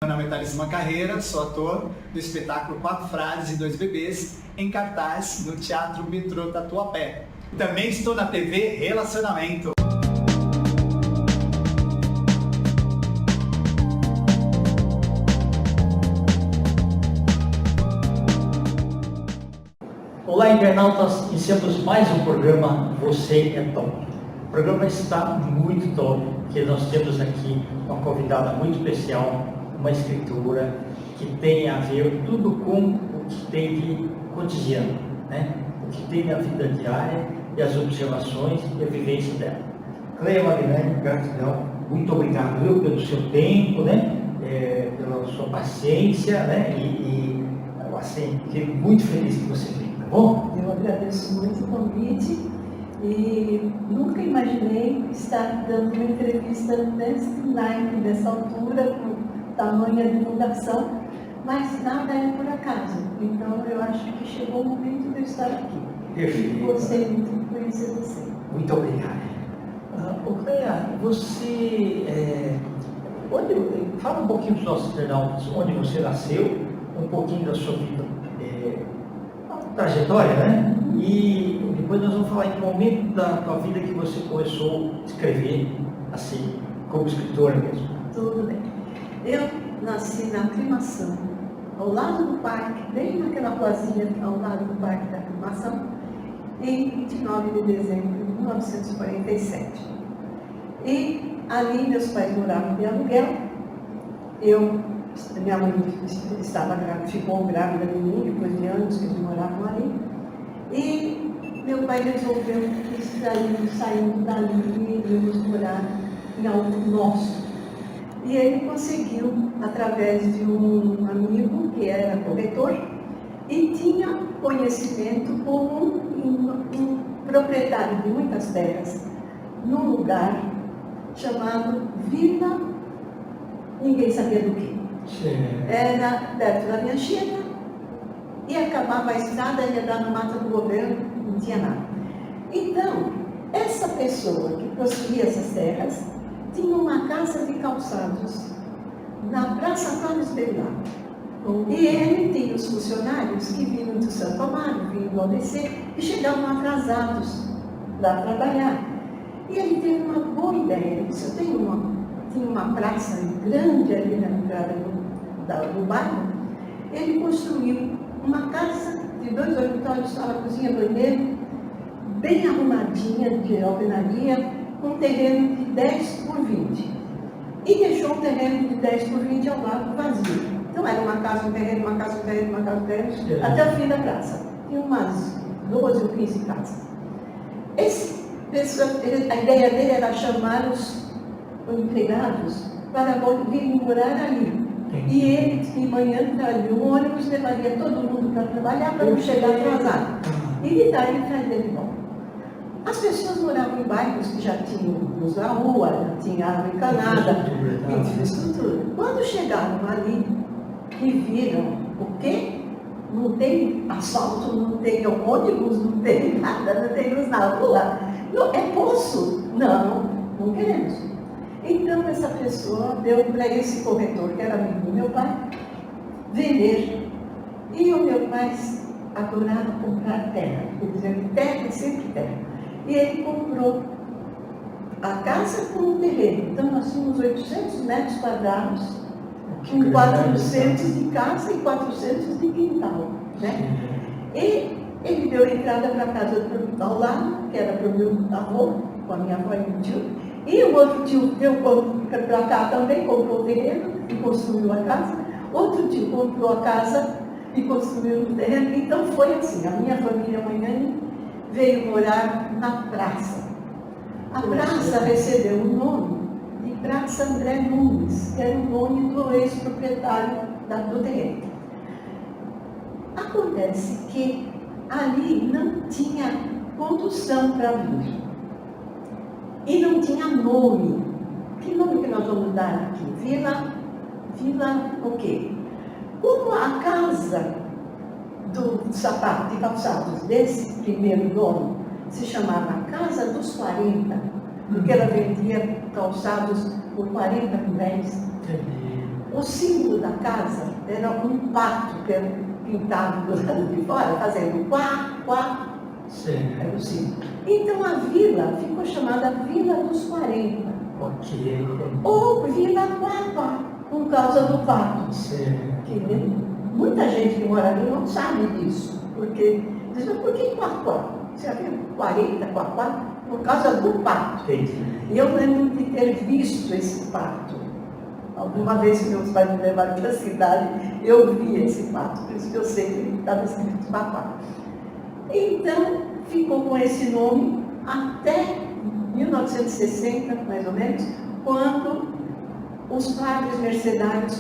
Meu nome é Talismã Carreira, sou ator do espetáculo Quatro Frades e Dois Bebês, em cartaz no Teatro Metrô Tatuapé. Também estou na TV Relacionamento. Olá, internautas, iniciamos mais um programa Você é Top. O programa está muito top, porque nós temos aqui uma convidada muito especial, uma escritora que tem a ver tudo com o que tem de cotidiano, né? O que tem na vida diária e as observações e a vivência dela. Cleia Magnani, gratidão, muito obrigado pelo seu tempo, né? Pela sua paciência, né? Assim, fico muito feliz que você veio, tá bom? Eu agradeço muito o convite e nunca imaginei estar dando uma entrevista desse naipe, dessa altura, com tamanha divulgação, mas nada é por acaso. Então eu acho que chegou o momento de eu estar aqui. Perfeito. Gostei muito de conhecer você. Muito obrigado. Cleia, você fala um pouquinho para os nossos internautas onde você nasceu, um pouquinho da sua vida, trajetória, né? E depois nós vamos falar em que momento da tua vida que você começou a escrever, assim, como escritora mesmo. Tudo bem. Eu nasci na Aclimação, ao lado do parque, bem naquela ruazinha ao lado do Parque da Aclimação, em 29 de dezembro de 1947. E ali meus pais moravam de aluguel. Minha mãe ficou grávida de mim, depois de anos que eles moravam ali. E meu pai resolveu que saindo dali, íamos morar em algo nosso. E ele conseguiu, através de um amigo que era corretor, e tinha conhecimento como um proprietário de muitas terras, num lugar chamado Vila, ninguém sabia do que. Era perto da minha chega e acabava a estrada, ia dar no mato do governo, não tinha nada. Então, essa pessoa que possuía essas terras tinha uma casa de calçados na Praça Carlos Bernardo. E ele tinha os funcionários que vinham do Santo Amaro, vinham do ABC e chegavam atrasados para trabalhar. E ele teve uma boa ideia. Ele disse: eu tinha uma praça grande ali na entrada do bairro. Ele construiu uma casa de 2 dormitórios, sala, cozinha, banheiro, bem arrumadinha de alvenaria, com um terreno de 10 por 20. E deixou um terreno de 10 por 20 ao lado vazio. Então era uma casa, um terreno, uma casa, um terreno, uma casa, um terreno, até o fim da praça. Tinha umas 12 ou 15 casas. A ideia dele era chamar os empregados para virem morar ali. E ele, de manhã, traria um ônibus, levaria todo mundo para trabalhar, para não chegar atrasado. E de tarde traria de volta. As pessoas moravam em bairros que já tinham luz na rua, já tinha água encanada, infraestrutura. Quando chegaram ali e viram o quê? Não tem asfalto, não tem ônibus, não tem nada, não tem luz na rua. Não, é poço. Não queremos. Então essa pessoa deu para esse corretor, que era amigo do meu pai, vender. E o meu pai adorava comprar terra. Quer dizer, terra é sempre terra. E ele comprou a casa com o terreno. Então nós tínhamos 800 metros quadrados, com 400 de casa e 400 de quintal, né? E ele deu entrada para a casa ao lado, que era para o meu avô, com a minha avó e meu tio. E o outro tio deu para cá também, comprou o terreno e construiu a casa. Outro tio comprou a casa e construiu o terreno. Então foi assim, a minha família amanhã veio morar na praça. A praça recebeu o nome de Praça André Nunes, que era o nome do ex-proprietário do terreno. Acontece que ali não tinha condução para vir. E não tinha nome. Que nome que nós vamos dar aqui? Vila o quê? Como a casa do sapato de calçados desse primeiro dono se chamava Casa dos 40, porque ela vendia calçados por 40 réis. O símbolo da casa era um pato que era pintado do lado de fora, fazendo quá, quá, era o símbolo. Então a vila ficou chamada Vila dos 40. Ok. Ou Vila Quá, por causa do pato. Que muita gente que mora ali não sabe disso. Porque diz, mas por que Quá? Você viu 40, Quá? Por causa do pato. E eu lembro de ter visto esse pato. Alguma vez que meus pais me levaram para a cidade, eu vi esse pato, por isso que eu sei que ele estava escrito Papá. Então, ficou com esse nome até 1960, mais ou menos, quando os padres mercedários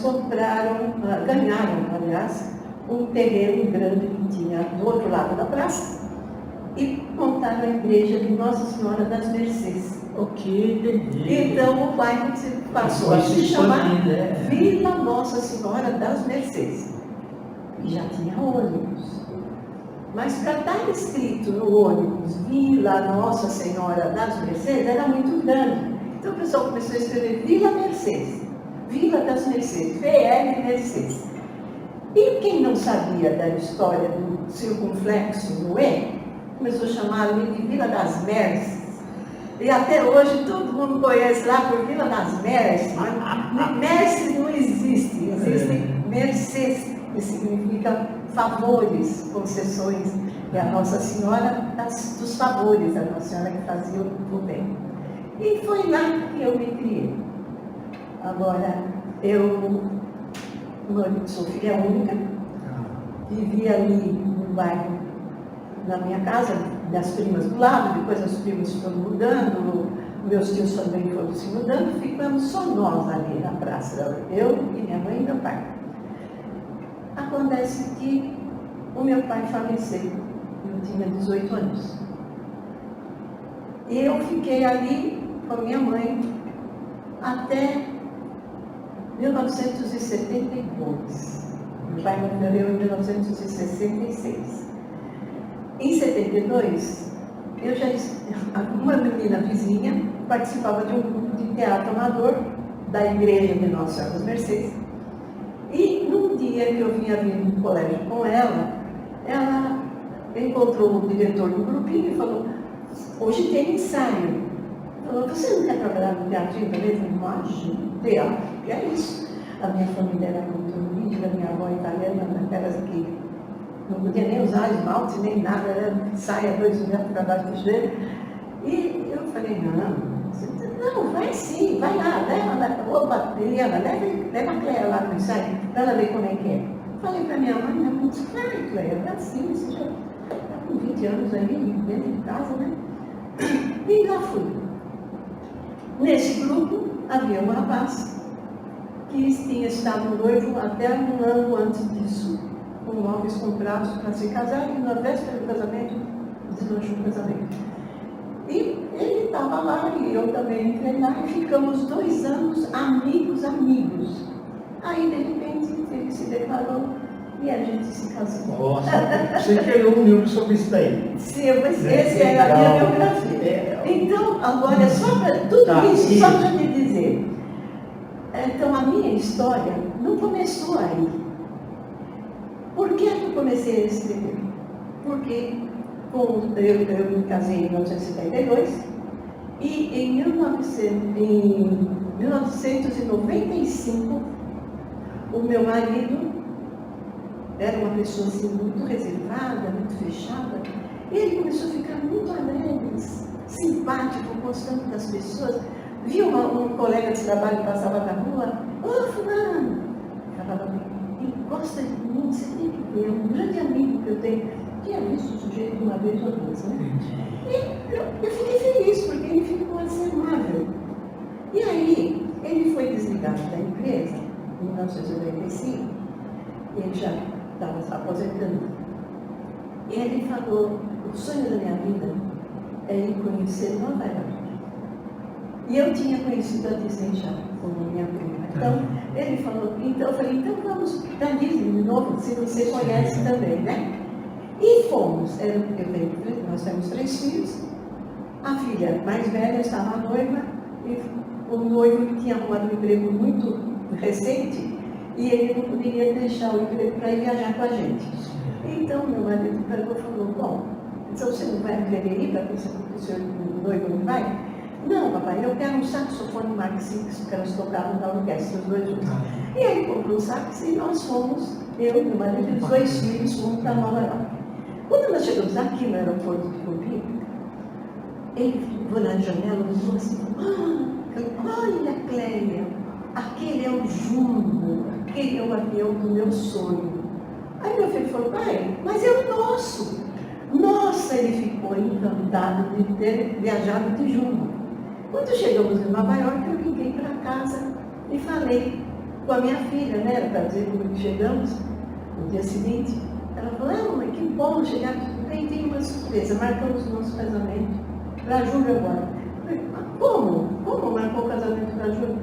ganharam, aliás, um terreno grande que tinha do outro lado da praça e montaram a igreja de Nossa Senhora das Mercês. Então o bairro passou a se chamar Vila Nossa Senhora das Mercês. E já tinha ônibus. Mas para estar escrito no ônibus Vila Nossa Senhora das Mercês era muito grande. Então o pessoal começou a escrever Vila Mercês, Vila das Mercês, VL Mercês. E quem não sabia da história do circunflexo no E, começou a chamar ali de Vila das Mercês. E até hoje todo mundo conhece lá por Vila das Mercês. Mercês não existe, existem Mercês, que significa favores, concessões. E a Nossa Senhora dos favores, a Nossa Senhora que fazia o bem. E foi lá que eu me criei. Agora, eu sou filha única, vivi ali no bairro, na minha casa, das primas do lado, depois as primas foram mudando, meus tios também foram se mudando, ficamos só nós ali na praça, eu e minha mãe e meu pai. Acontece que o meu pai faleceu, eu tinha 18 anos. E eu fiquei ali com a minha mãe até 1972. Meu pai morreu em 1966. Em 72, uma menina vizinha participava de um grupo de teatro amador da igreja de Nossa Senhora das Mercês. E num dia que eu vinha vir no colégio com ela encontrou o diretor do grupinho e falou, hoje tem ensaio. Falou, você não quer trabalhar no teatrinho também? Eu falei, imagina, teatro, que é isso? A minha família era muito humilde, a minha avó italiana, naquelas que não podia nem usar esmalte, nem nada, era saia 2 metros para baixo do joelho. E eu falei, não, vai sim, vai lá, opa, Eliana, leva a Cléia lá no ensaio, para ela ver como é que é. Falei para minha mãe disse, claro, Cléia, vai sim, você já está com 20 anos aí, dentro de casa, né? E lá fui. Nesse grupo havia um rapaz que tinha estado noivo até um ano antes disso, com móveis comprados para se casar, e na véspera do casamento, deslanchou o casamento. E ele estava lá, e eu também entrei lá, e ficamos 2 anos amigos. Aí, de repente, ele se declarou e a gente se casou. Nossa, você criou um livro sobre isso daí. Sim, esse era a minha biografia. Então, agora, só para tudo isso, só para te dizer. Então, a minha história não começou aí. Por que eu comecei a escrever? Porque eu me casei em 1972 e em 1995 o meu marido era uma pessoa assim, muito reservada, muito fechada, e ele começou a ficar muito alegre, simpático, gostando das pessoas. Viu um colega de trabalho que passava na rua, fulano, falava bem, ele gosta de mim, você tem que ver, é um grande amigo que eu tenho. Tinha visto o sujeito uma vez ou duas, né? E eu fiquei feliz, porque ele ficou assim amável. E aí, ele foi desligado da empresa, em 1995, e ele já estava se aposentando. E ele falou, o sonho da minha vida é ir conhecer Nova York. E eu tinha conhecido a Disney já, como minha prima. Então, ele falou, eu falei, então vamos para Disney de novo, se você conhece também, né? E fomos, nós temos 3 filhos, a filha mais velha estava noiva, e o noivo que tinha arrumado um emprego muito recente, e ele não poderia deixar o emprego para ir viajar com a gente. Então, meu marido pegou e falou, bom, então você não vai querer ir para o seu noivo não vai? Não, papai, eu quero um saxofone Mark VI, que elas tocavam na orquestra, os dois juntos. E aí comprou um sax e nós fomos, eu, meu marido e os dois filhos, fomos para Nova York. Quando nós chegamos aqui no aeroporto de Cumprido, ele foi na janela e falou assim, olha, Clélia, aquele é o Jumbo, aquele é o avião do meu sonho. Aí meu filho falou, pai, mas é o nosso. Nossa, ele ficou encantado de ter viajado de Jumbo. Quando chegamos em Nova York, eu liguei para casa e falei com a minha filha, né, para dizer como chegamos, no dia seguinte. Ela falou, mãe, que bom chegar tudo bem, tem uma surpresa, marcamos o nosso casamento para julho agora. Eu falei, como? Como marcou o casamento para julho?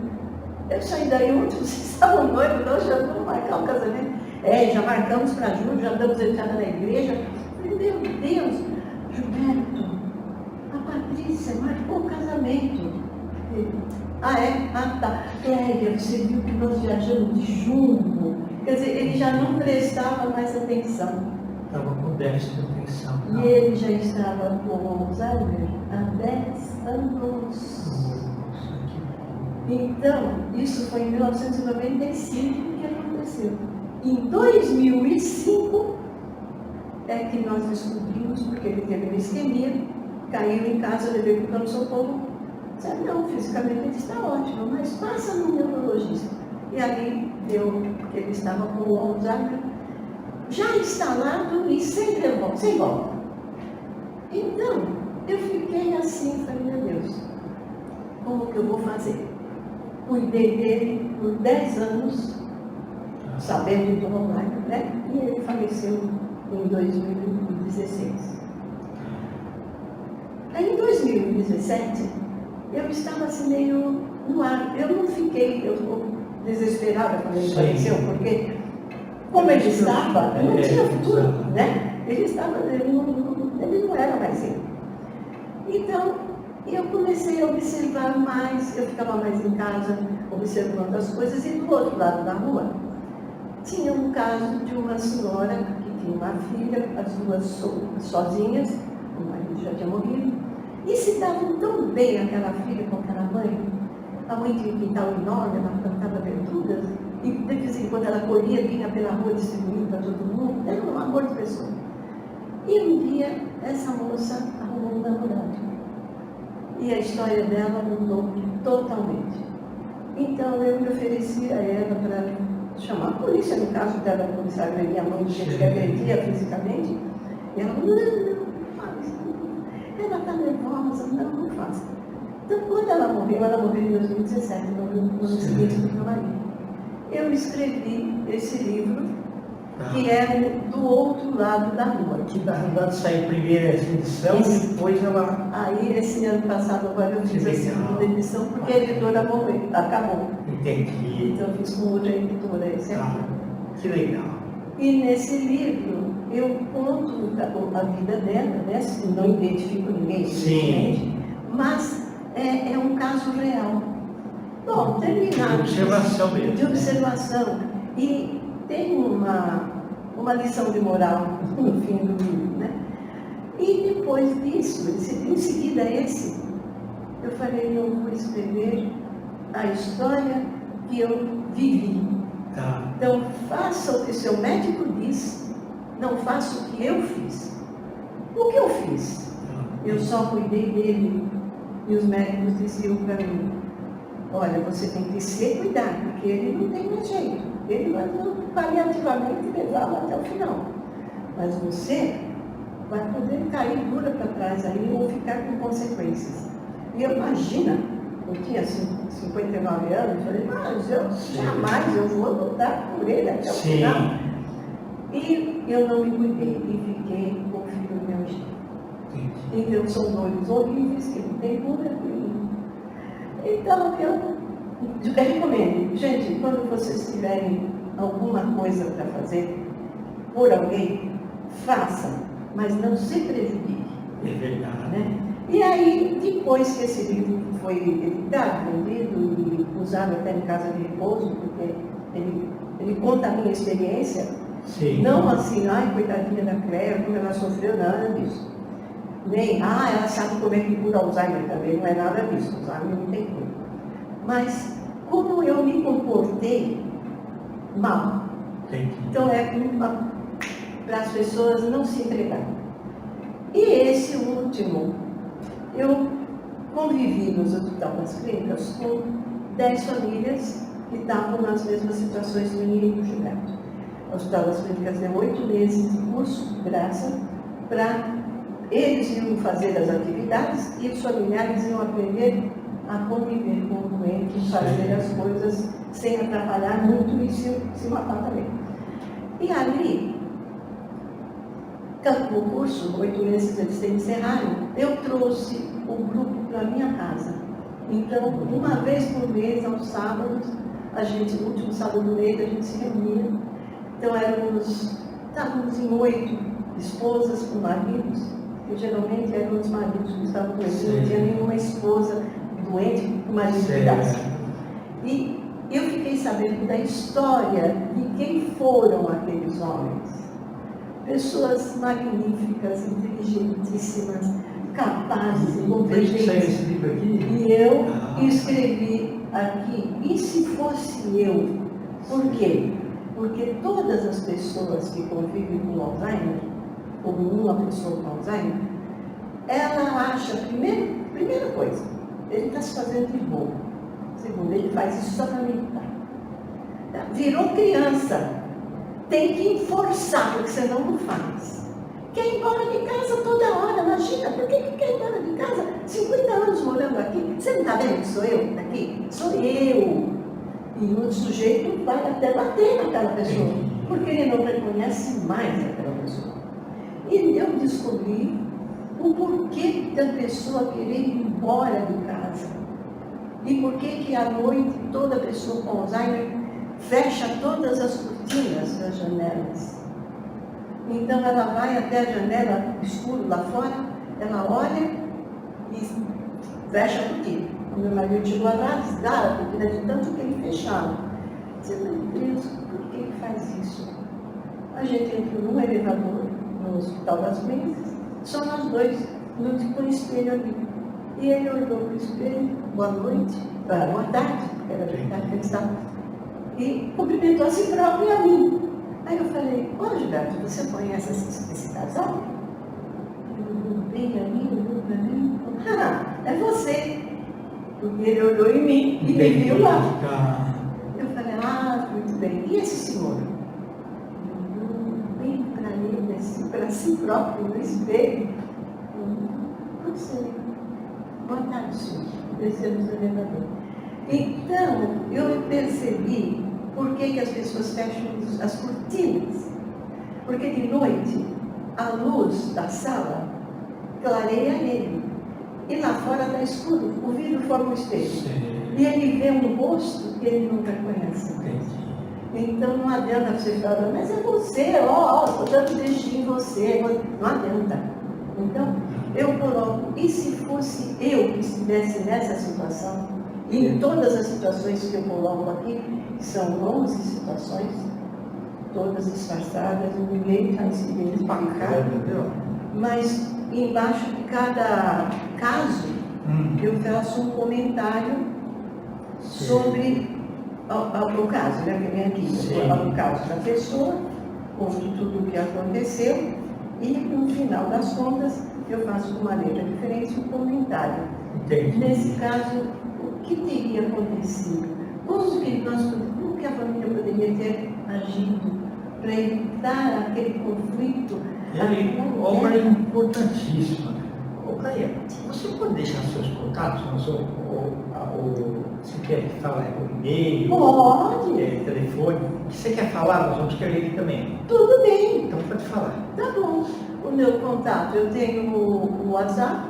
Eu saí daí ontem, vocês estavam noivos, nós já vamos marcar o casamento. Já marcamos para julho, já damos entrada na igreja. Eu falei, meu Deus, Gilberto, a Patrícia marcou o casamento. Tá. Clélia, você viu que nós viajamos de Jumbo. Quer dizer, ele já não prestava mais atenção. Estava com déficit de atenção. E ele já estava com Alzheimer há 10 anos. Então, isso foi em 1995 que aconteceu. Em 2005 é que nós descobrimos, porque ele teve uma isquemia, caiu em casa, levei para o pronto-socorro. Disse, não, fisicamente ele está ótimo, mas passa no neurologista. E ali deu que ele estava com o Alzheimer já instalado e sem volta. Então, eu fiquei assim, falei, meu Deus, como que eu vou fazer? Cuidei dele por 10 anos, sabendo do Alzheimer, né? E ele faleceu em 2016. Aí, em 2017, eu estava assim meio no ar. Eu não fiquei desesperada quando ele faleceu, porque como ele estava, não tinha futuro, né? Ele não era mais ele. Então, eu comecei a observar mais, eu ficava mais em casa, observando as coisas, e do outro lado da rua, tinha um caso de uma senhora que tinha uma filha, as duas sozinhas, o marido já tinha morrido, e se davam tão bem aquela filha com aquela mãe. A mãe tinha um quintal enorme, ela plantava verduras, e de vez em quando ela corria, vinha pela rua distribuindo para todo mundo, era um amor de pessoa. E um dia, essa moça arrumou um namorado. E a história dela mudou totalmente. Então eu me ofereci a ela para chamar a polícia, no caso dela, a polícia agredia a mãe, que agredia fisicamente. E ela falou, não faz. Ela está nervosa, não faça. Então, quando ela morreu em 2017, no ano seguinte do meu marido. Eu escrevi esse livro, que é do outro lado da rua. Que na verdade saiu primeiro essa edição e depois ela... Aí, esse ano passado, agora eu fiz a segunda edição, porque a editora morreu, acabou. Entendi. Então, eu fiz com outra editora, esse aqui. Que legal. E nesse livro, eu conto a vida dela, né? Não identifico ninguém, sim, mas é um caso real. Bom, terminado. De observação mesmo. De observação. E tem uma lição de moral no fim do livro, né? E depois disso, em seguida eu falei, eu vou escrever a história que eu vivi. Tá. Então, faça o que seu médico diz, não faça o que eu fiz. O que eu fiz? Eu só cuidei dele. E os médicos diziam para mim, olha, você tem que se cuidar, porque ele não tem mais jeito. Ele vai paliativamente levá-lo até o final. Mas você vai poder cair dura para trás aí ou ficar com consequências. E eu imagina, eu tinha 59 anos, falei, mas eu jamais eu vou lutar por ele até o final. E eu não me cuidei e fiquei com o filho do meu jeito. Então são dores horríveis que não tem cura. Então eu recomendo, gente, quando vocês tiverem alguma coisa para fazer por alguém, façam, mas não se prejudique. É verdade. Né? E aí, depois que esse livro foi editado, vendido e usado até em casa de repouso, porque ele ele conta a minha experiência, Sim. não assim, ai, coitadinha da Cléia, como ela sofreu, nada disso. Nem, ela sabe como é que cura Alzheimer também, não é nada disso, Alzheimer não tem cura. Mas, como eu me comportei mal, Entendi. então para as pessoas não se entregarem. E esse último, eu convivi nos Hospital das Clínicas com 10 famílias que estavam nas mesmas situações do menino do Gilberto. O Hospital das Clínicas deu 8 meses de curso, graça, para eles iam fazer as atividades e os familiares iam aprender a conviver com o doente, fazer as coisas sem atrapalhar muito e se matar também. E ali, tanto no curso, 8 meses eles se encerraram, eu trouxe o grupo para minha casa. Então, uma vez por mês, aos sábados, no último sábado do mês, a gente se reunia. Então, estávamos em 8 esposas com maridos, e geralmente eram os maridos que estavam doentes, não tinha nenhuma esposa doente com o marido de casa. E eu fiquei sabendo da história de quem foram aqueles homens. Pessoas magníficas, inteligentíssimas, capazes, competentes. Esse livro aqui? E eu escrevi aqui, e se fosse eu? Por quê? Porque todas as pessoas que convivem com Alzheimer, ou uma pessoa com Alzheimer, ela acha, primeira coisa, ele está se fazendo de bobo. Segundo, ele faz isso só para meditar. Virou criança. Tem que forçar, porque senão não faz. Quer ir embora de casa toda hora, imagina, por que quer ir embora de casa? 50 anos morando aqui, você não está vendo que sou eu daqui? Sou eu. E o sujeito vai até bater naquela pessoa, porque ele não reconhece mais aquela pessoa. E eu descobri o porquê da pessoa querer ir embora de casa. E por que à noite toda pessoa com Alzheimer fecha todas as cortinas das janelas. Então ela vai até a janela escura lá fora, ela olha e fecha a cortina. O meu marido chegou a rasgar a cortina de tanto que ele fechava. Disse, meu Deus, por que ele faz isso? A gente entrou num elevador no Hospital das Clínicas, só nós dois, com o espelho ali. E ele olhou para o espelho, boa noite, boa tarde, porque era verdade que ele estava, e cumprimentou a si próprio e a mim. Aí eu falei, ô Gilberto, você conhece esse casal? Ele olhou bem a mim, olhou para mim, é você. Porque ele olhou em mim e me viu lá. Eu falei, muito bem. E esse senhor? Ele olhou bem para ele, assim, para si próprio, no espelho. Não sei. Boa tarde, senhor. Descemos do elevador. Então, eu percebi por que as pessoas fecham as cortinas. Porque de noite, a luz da sala clareia ele. E lá fora está escuro, o vidro forma um espelho. E ele vê um rosto que ele não reconhece mais. Então não adianta você falar, mas é você, estou dando beijinho em você. Não adianta. Então, eu coloco, e se fosse eu que estivesse nessa situação, e em todas as situações que eu coloco aqui, são 11 situações, todas disfarçadas, ninguém está identificado, mas embaixo de cada caso, eu faço um comentário sobre o caso, né? Que vem aqui, o caso da pessoa, conto tudo o que aconteceu, e no final das contas, eu faço com uma letra diferente um comentário. Entendi. Nesse caso, o que teria acontecido? Como que a família poderia ter agido para evitar aquele conflito? Obra importantíssima. Cleia, você pode deixar seus contatos, você quer falar o e-mail, Pode. Telefone, o que você quer falar, nós vamos escrever aqui também. Tudo bem. Então pode falar. Tá bom. O meu contato, eu tenho o WhatsApp,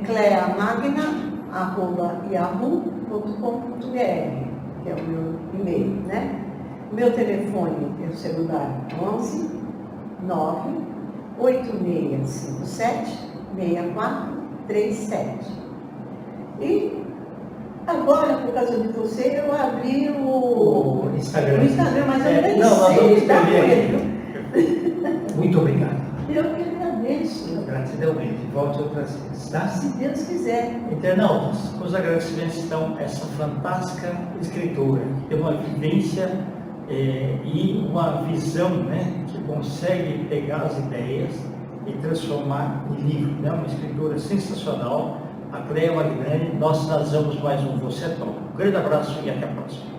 cleamagna@yahoo.com.br, que é o meu e-mail, né? O meu telefone é o celular 11 9 8657 6437. E Agora, por causa de você, eu abri O Instagram. o Instagram, mas eu nem Não, nós sei vamos lidar com escrever ele. aqui. Muito obrigado. Eu que agradeço, Gratidãomente. Volte outras vezes, tá? se Deus quiser. Internautas, os agradecimentos estão a essa fantástica escritora, que tem uma vivência e uma visão, né, que consegue pegar as ideias e transformar em livro. Né? Uma escritora sensacional, a Cleia Magnani. Nós finalizamos mais um Você é Top. Um grande abraço e até a próxima.